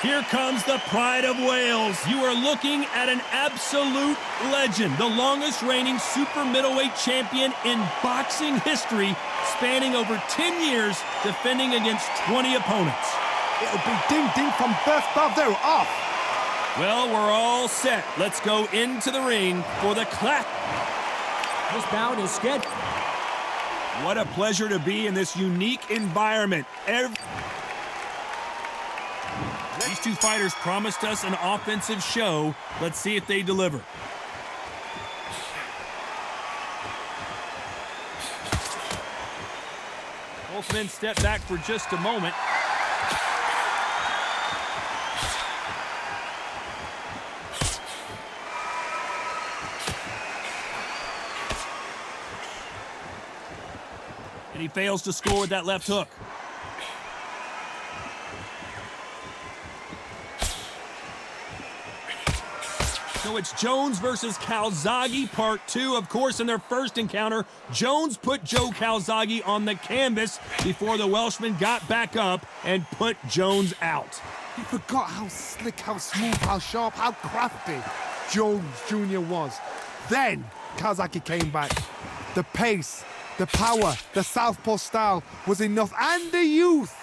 Here comes the pride of Wales. You are looking at an absolute legend, the longest reigning super middleweight champion in boxing history, spanning over 10 years, defending against 20 opponents. It'll be ding-ding from first bell. They're off. Well, we're all set. Let's go into the ring for the clap. This bout is scheduled. What a pleasure to be in this unique environment. These two fighters promised us an offensive show. Let's see if they deliver. Both men step back for just a moment. And he fails to score with that left hook. So it's Jones versus Calzaghe, part 2. Of course, in their first encounter, Jones put Joe Calzaghe on the canvas before the Welshman got back up and put Jones out. He forgot how slick, how smooth, how sharp, how crafty Jones Jr. was. Then Calzaghe came back. The pace, the power, the southpaw style was enough, and the youth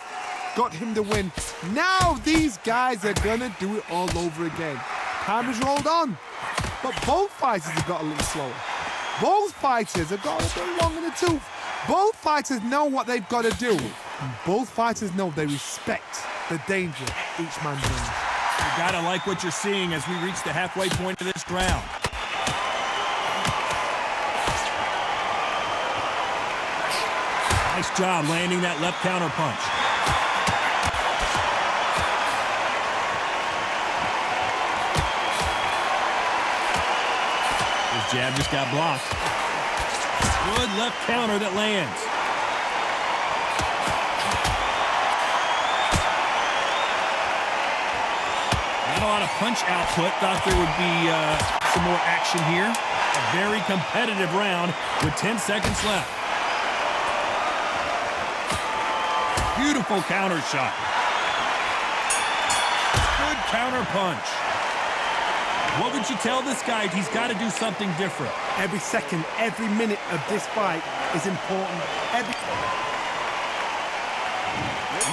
got him the win. Now these guys are gonna do it all over again. Time has rolled on, but both fighters have got a little slower. Both fighters have got a bit long in the tooth. Both fighters know what they've got to do. And both fighters know they respect the danger each man brings. You gotta like what you're seeing as we reach the halfway point of this round. Nice job landing that left counter punch. Jab just got blocked. Good left counter that lands. Not a lot of punch output. Thought there would be some more action here. A very competitive round with 10 seconds left. Beautiful counter shot. Good counter punch. What would you tell this guy? He's got to do something different. Every second, every minute of this fight is important. And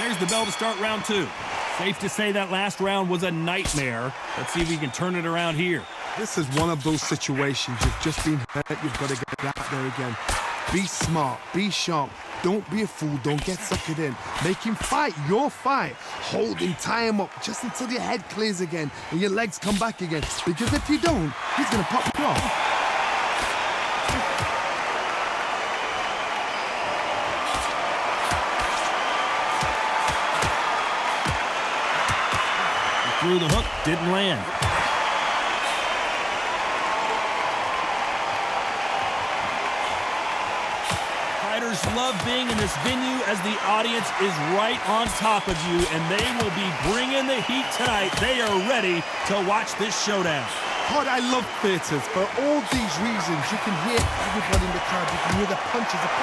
there's the bell to start round 2. Safe to say that last round was a nightmare. Let's see if we can turn it around here. This is one of those situations. You've just been hurt. You've got to get out there again. Be smart. Be sharp. Don't be a fool. Don't get suckered in. Make him fight your fight. Hold him, tie him up just until your head clears again and your legs come back again. Because if you don't, he's going to pop you off. He threw the hook, didn't land. Love being in this venue as the audience is right on top of you, and they will be bringing the heat tonight. They are ready to watch this showdown. God, I love theatres. For all these reasons, you can hear everybody in the crowd. You can hear the punches that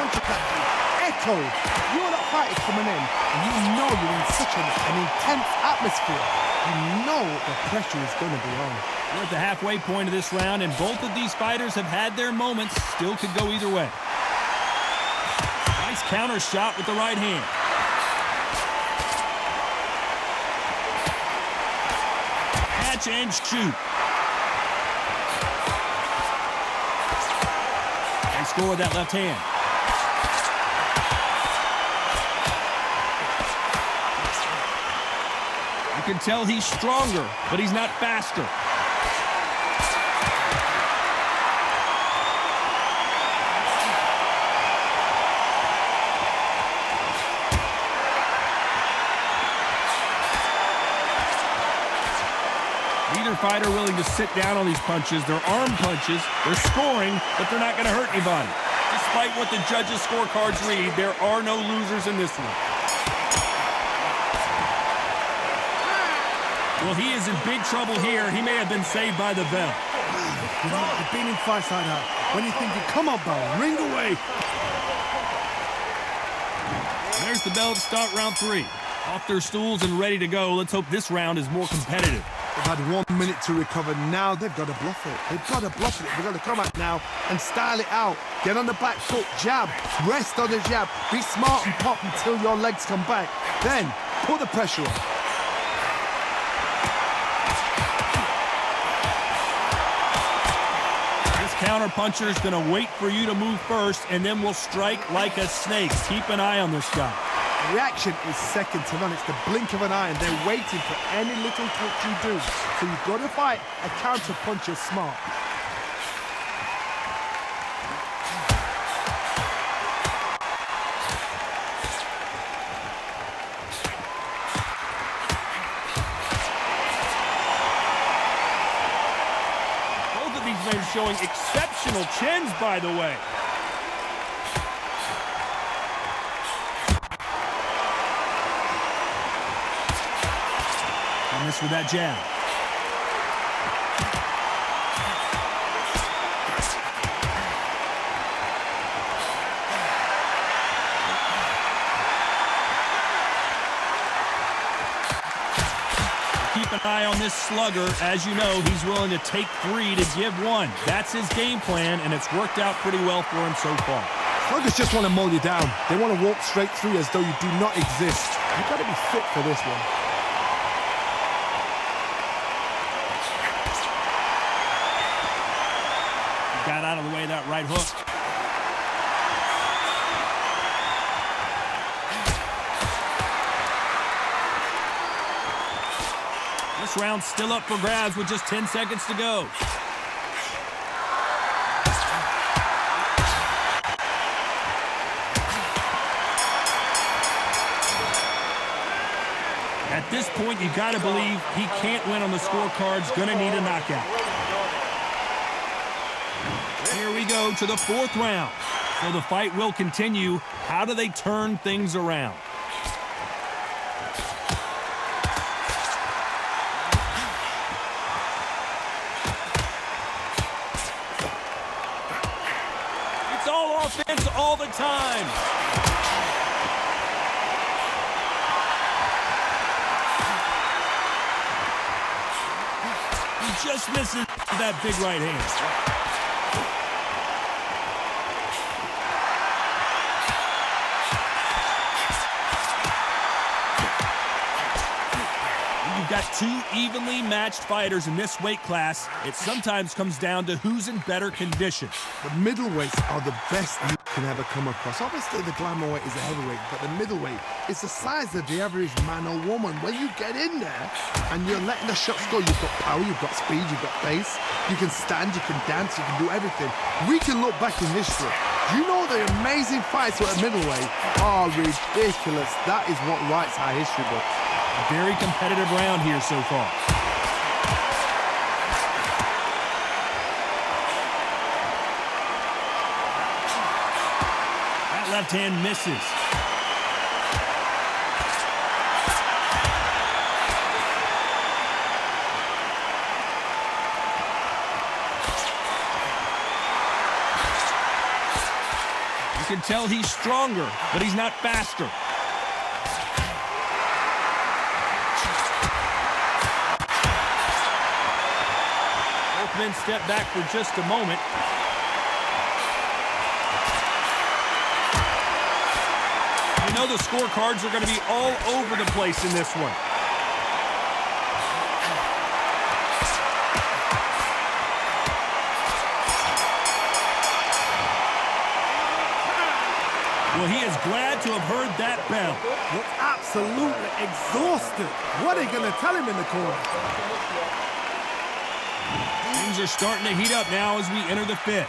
echo. You're not fighting coming in, and you know you're in such an intense atmosphere. You know the pressure is going to be on. We're at the halfway point of this round, and both of these fighters have had their moments. Still could go either way. Nice counter shot with the right hand. Catch and shoot. And score with that left hand. You can tell he's stronger, but he's not faster. Neither fighter willing to sit down on these punches. They're arm punches. They're scoring, but they're not going to hurt anybody. Despite what the judges' scorecards read, there are no losers in this one. Well, he is in big trouble here. He may have been saved by the bell. You know, you've been in fights like that. When you're thinking, come on, bell, ring away. There's the bell to start round 3. Off their stools and ready to go. Let's hope this round is more competitive. They've had 1 minute to recover. Now they've got to bluff it. They've got to bluff it. They've got to come out now and style it out. Get on the back foot, jab, rest on the jab. Be smart and pop until your legs come back. Then put the pressure on. This counter-puncher is going to wait for you to move first, and then will strike like a snake. Keep an eye on this guy. Reaction is second to none. It's the blink of an eye, and they're waiting for any little touch you do. So you've got to fight a counter puncher smart. Both of these men showing exceptional chins, by the way. Miss with that jab. Keep an eye on this slugger. As you know, he's willing to take 3 to give 1. That's his game plan, and it's worked out pretty well for him so far. Sluggers just want to mold you down. They want to walk straight through as though you do not exist. You've got to be fit for this one. Got out of the way of that right hook. This round's still up for grabs with just 10 seconds to go. At this point, you got to believe he can't win on the scorecards. Gonna need a knockout. Here we go to the 4th round. So the fight will continue. How do they turn things around? It's all offense all the time. He just misses that big right hand. Got 2 evenly matched fighters in this weight class. It sometimes comes down to who's in better condition. The middleweights are the best you can ever come across. Obviously, the glamour weight is a heavyweight, but the middleweight is the size of the average man or woman. When you get in there and you're letting the shots go, you've got power, you've got speed, you've got pace. You can stand, you can dance, you can do everything. We can look back in history. You know the amazing fights at middleweight are ridiculous. That is what writes our history book. Very competitive round here so far. That left hand misses. You can tell he's stronger, but he's not faster. Men step back for just a moment. You know the scorecards are going to be all over the place in this one. Well, he is glad to have heard that bell. Looks absolutely exhausted. What are you going to tell him in the corner? Things are starting to heat up now as we enter the 5th.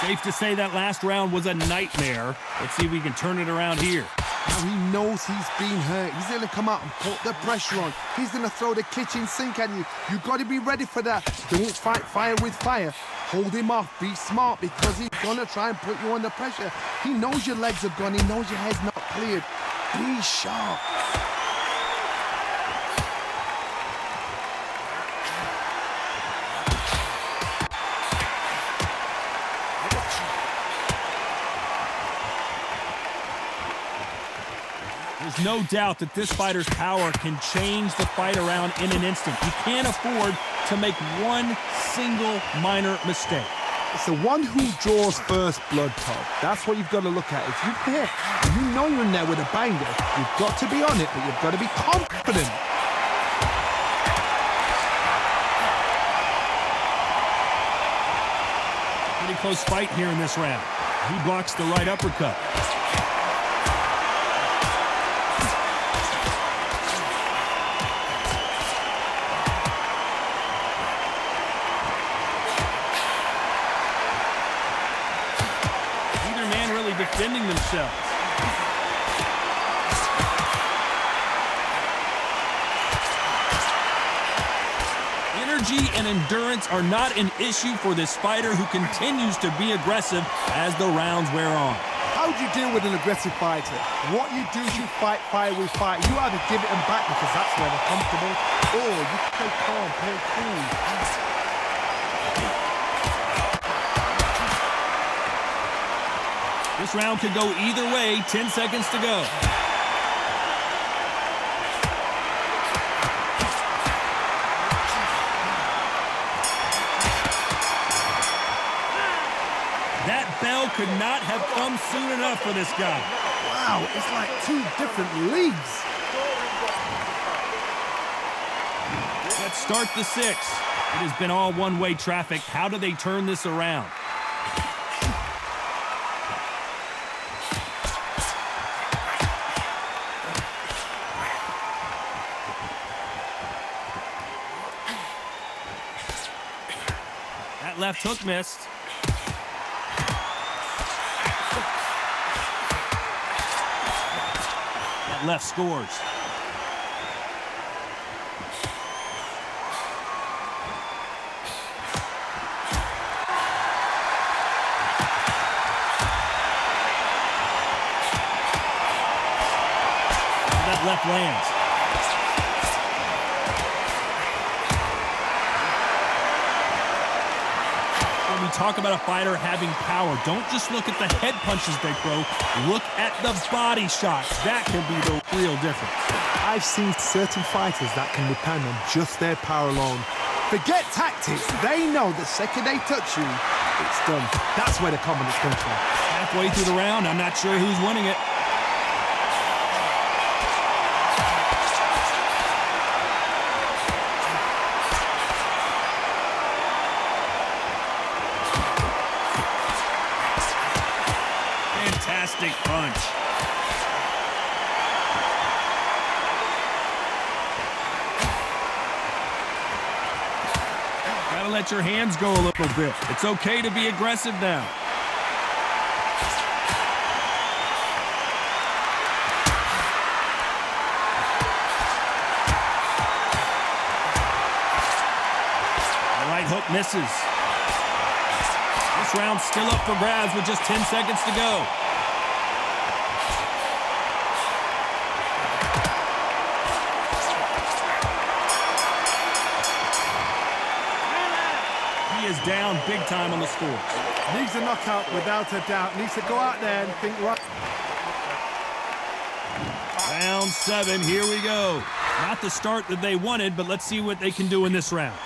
Safe to say that last round was a nightmare. Let's see if we can turn it around here. Now he knows he's been hurt. He's going to come out and put the pressure on. He's going to throw the kitchen sink at you. You've got to be ready for that. Don't fight fire with fire. Hold him off. Be smart because he's going to try and put you under pressure. He knows your legs are gone. He knows your head's not cleared. Be sharp. There's There's no doubt that this fighter's power can change the fight around in an instant. You can't afford to make one single minor mistake. It's the one who draws first blood, Todd. That's what you've got to look at. If you hit, you know you're in there with a banger, you've got to be on it, but you've got to be confident. Pretty close fight here in this round. He blocks the right uppercut. Neither man really defending themselves. Energy and endurance are not an issue for this fighter who continues to be aggressive as the rounds wear on. How do you deal with an aggressive fighter? What you do is you fight fire with fire. You either give it them back because that's where they're comfortable, or you play calm, play cool. This round could go either way. 10 seconds to go. That bell could not have come soon enough for this guy. Wow, it's like two different leagues. Let's start the sixth. It has been all one-way traffic. How do they turn this around? That left hook missed. That left scores. That left lands. When we talk about a fighter having power, don't just look at the head punches they throw. Look at the body shots. That can be the real difference. I've seen certain fighters that can depend on just their power alone. Forget tactics. They know the second they touch you, it's done. That's where the confidence comes from. Halfway through the round, I'm not sure who's winning it. Fantastic punch. Gotta let your hands go a little bit. It's okay to be aggressive now. The right hook misses. This round's still up for grabs with just 10 seconds to go. He is down big time on the scores. Needs a knockout without a doubt. Needs to go out there and think right. Round 7, here we go. Not the start that they wanted, but let's see what they can do in this round.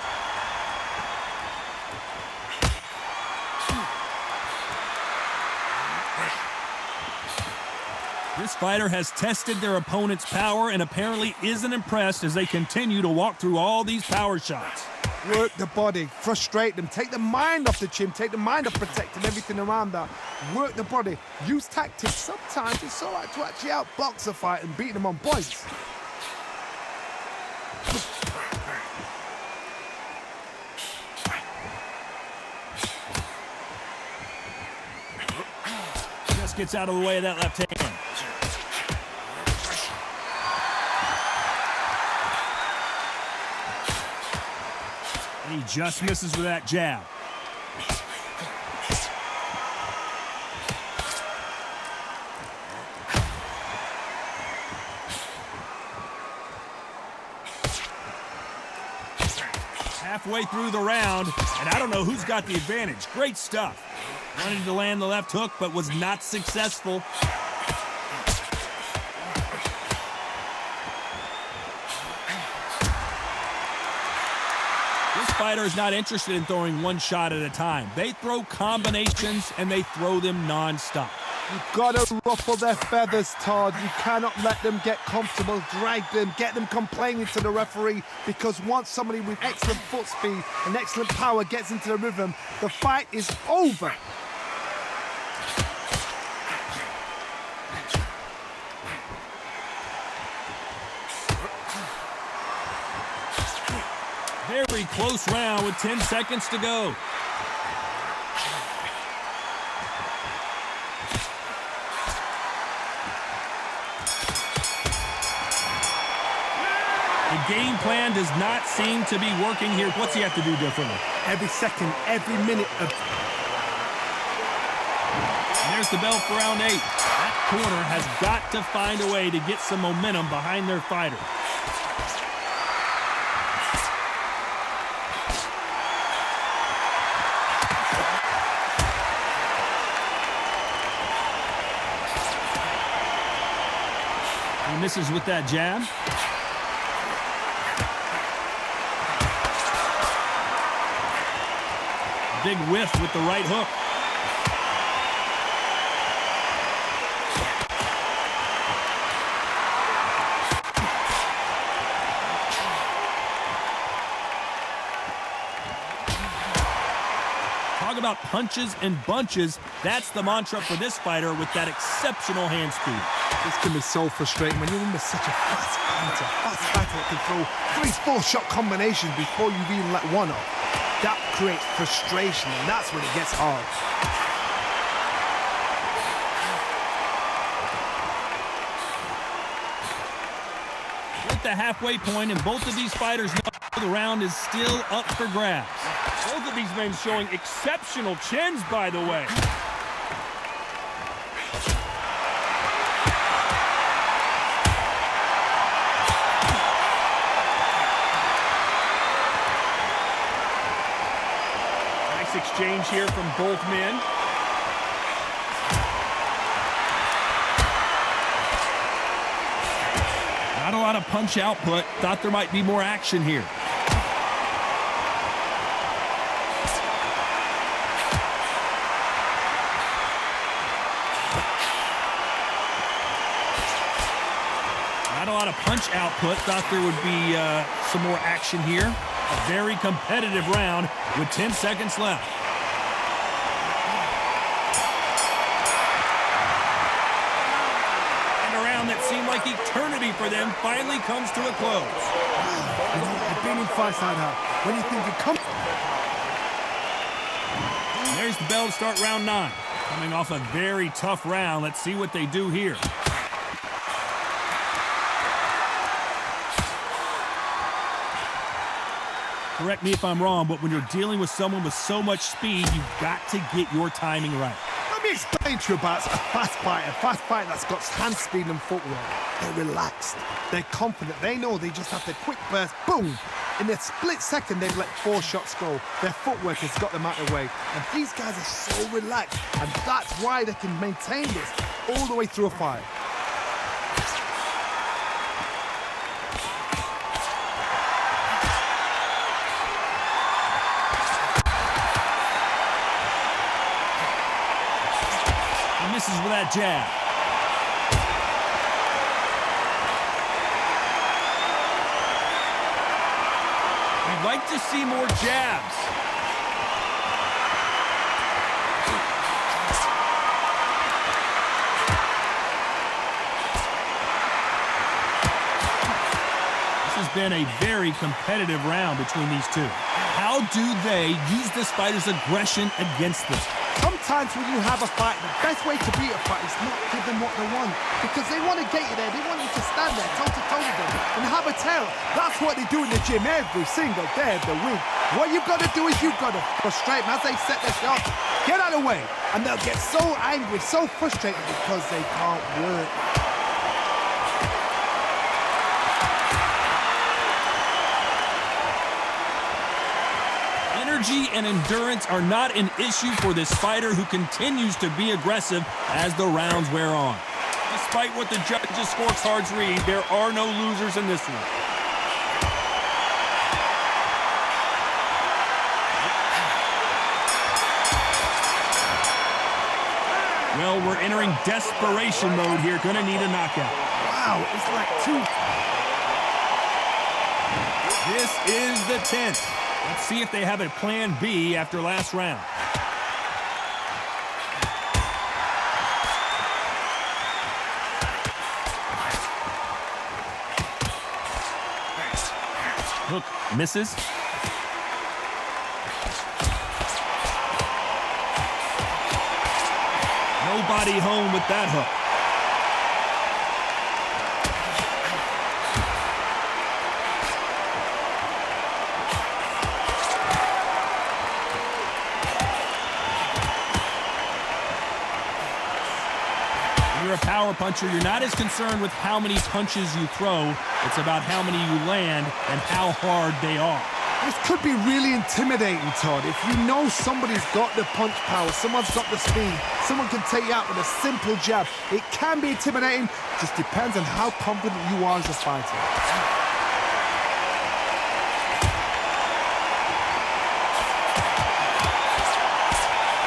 This fighter has tested their opponent's power and apparently isn't impressed as they continue to walk through all these power shots. Work the body, frustrate them, take the mind off the chin, take the mind off protecting everything around that. Work the body, use tactics. Sometimes it's all right to actually outbox a fight and beat them on points. Just gets out of the way of that left hand. And he just misses with that jab. Halfway through the round, and I don't know who's got the advantage. Great stuff. Wanted to land the left hook, but was not successful. fighter is not interested in throwing one shot at a time. They throw combinations, and they throw them non-stop. You've got to ruffle their feathers, Todd. You cannot let them get comfortable, drag them, get them complaining to the referee, because once somebody with excellent foot speed and excellent power gets into the rhythm, the fight is over. Very close round with 10 seconds to go. The game plan does not seem to be working here. What's he have to do differently? Every second, every minute of... And there's the bell for round 8. That corner has got to find a way to get some momentum behind their fighter. He misses with that jab. Big whiff with the right hook. Talk about punches and bunches. That's the mantra for this fighter with that exceptional hand speed. This can be so frustrating when you're in with such a fast fighter that can throw 3-4 shot combinations before you even let one off. That creates frustration, and that's when it gets hard. We're at the halfway point, and both of these fighters know the round is still up for grabs. Both of these men showing exceptional chins, by the way. Exchange here from both men. Not a lot of punch output. Thought there might be more action here. Not a lot of punch output. Thought there would be some more action here. A very competitive round with 10 seconds left. And a round that seemed like eternity for them finally comes to a close. You know, I've been in fights like that. When you think you come... And there's the bell to start round 9. Coming off a very tough round. Let's see what they do here. Correct me if I'm wrong, but when you're dealing with someone with so much speed, you've got to get your timing right. Let me explain to you about a fast fighter that's got hand speed and footwork. They're relaxed. They're confident. They know they just have to quick burst, boom. In a split second, they've let 4 shots go. Their footwork has got them out of the way. And these guys are so relaxed. And that's why they can maintain this all the way through a fight. Misses with that jab. We'd like to see more jabs. This has been a very competitive round between these two. How do they use this fighter's aggression against them? Sometimes when you have a fight, the best way to beat a fight is not give them what they want. Because they want to get you there. They want you to stand there toe-to-toe with them and have a tail. That's what they do in the gym every single day of the week. What you've got to do is you've got to frustrate them as they set their shot. Get out of the way. And they'll get so angry, so frustrated because they can't work. Energy and endurance are not an issue for this fighter who continues to be aggressive as the rounds wear on. Despite what the judges' scorecards read, there are no losers in this one. Well, we're entering desperation mode here. Gonna need a knockout. Wow, it's like two. This is the 10th. Let's see if they have a plan B after last round. Hook misses. Nobody home with that hook. You're a power puncher. You're not as concerned with how many punches you throw. It's about how many you land and how hard they are. This could be really intimidating, Todd. If you know somebody's got the punch power, someone's got the speed, someone can take you out with a simple jab. It can be intimidating. Just depends on how confident you are as a fighter.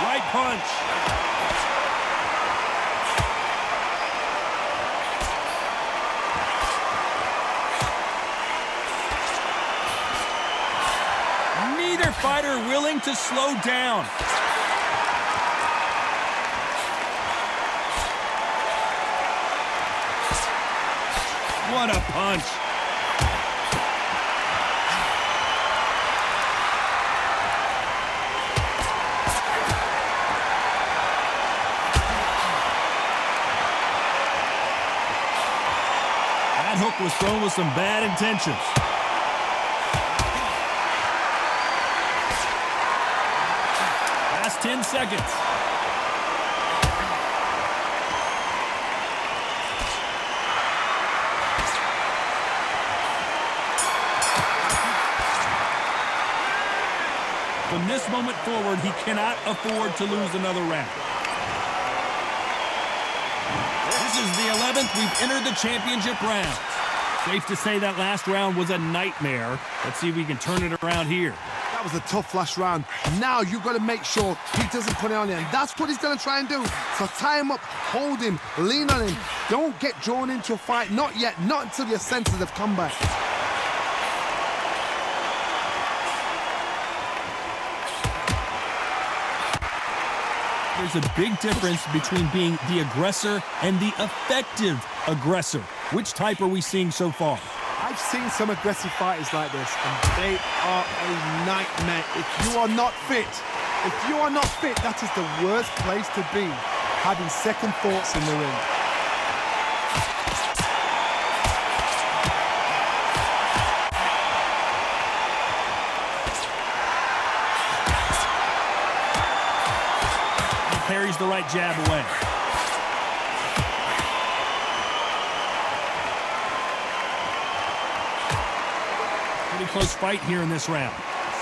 Right punch. Neither fighter willing to slow down. What a punch. That hook was thrown with some bad intentions. Last 10 seconds. From this moment forward, he cannot afford to lose another round. This is the 11th. We've entered the championship round. Safe to say that last round was a nightmare. Let's see if we can turn it around here. That was a tough last round. Now you've got to make sure he doesn't put it on you, and that's what he's going to try and do. So tie him up, hold him, lean on him. Don't get drawn into a fight. Not yet. Not until your senses have come back. There's a big difference between being the aggressor and the effective aggressor. Which type are we seeing so far? I've seen some aggressive fighters like this, and they are a nightmare. If you are not fit, that is the worst place to be, having second thoughts in the ring. Parries the right jab away. Pretty close fight here in this round.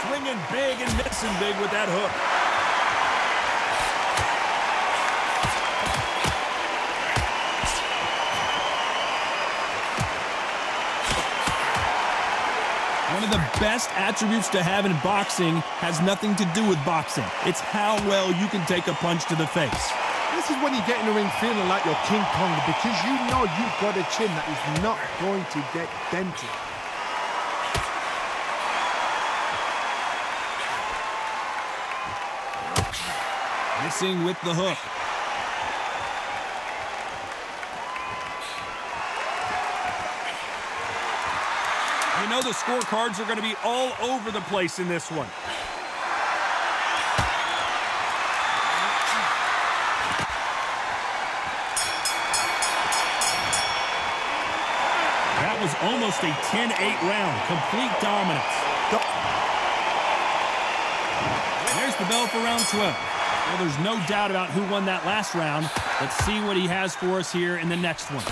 Swinging big and missing big with that hook. One of the best attributes to have in boxing has nothing to do with boxing. It's how well you can take a punch to the face. This is when you get in the ring feeling like you're King Kong, because you know you've got a chin that is not going to get dented. Missing with the hook. You know the scorecards are going to be all over the place in this one. That was almost a 10-8 round. Complete dominance. There's the bell for round 12. Well, there's no doubt about who won that last round. Let's see what he has for us here in the next one.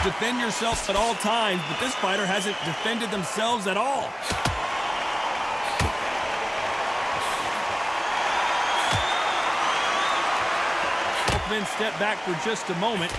Defend yourself at all times, but this fighter hasn't defended themselves at all. Both men step back for just a moment.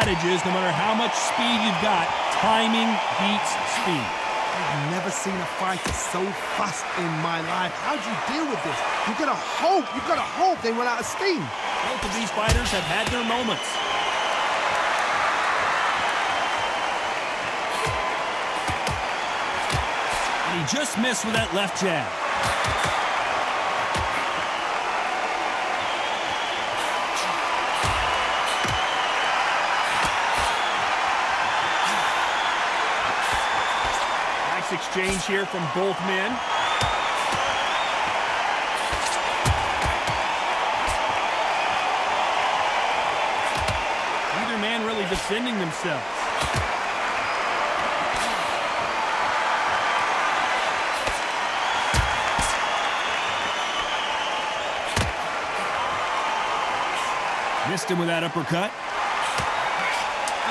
adage is, no matter how much speed you've got, timing beats speed. I've never seen a fighter so fast in my life. How do you deal with this? You've got to hope they run out of steam. Both of these fighters have had their moments. And he just missed with that left jab. Exchange here from both men. Neither man really defending themselves. Missed him with that uppercut.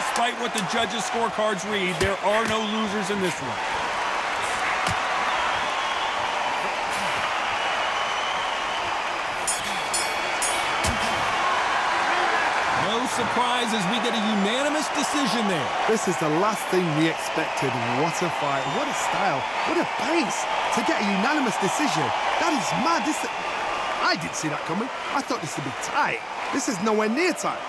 Despite what the judges' scorecards read, there are no losers in this one. Surprise as we get a unanimous decision there. This is the last thing we expected. What a fight, what a style, what a pace to get a unanimous decision. That is mad. I didn't see that coming. I thought this would be tight. This is nowhere near tight.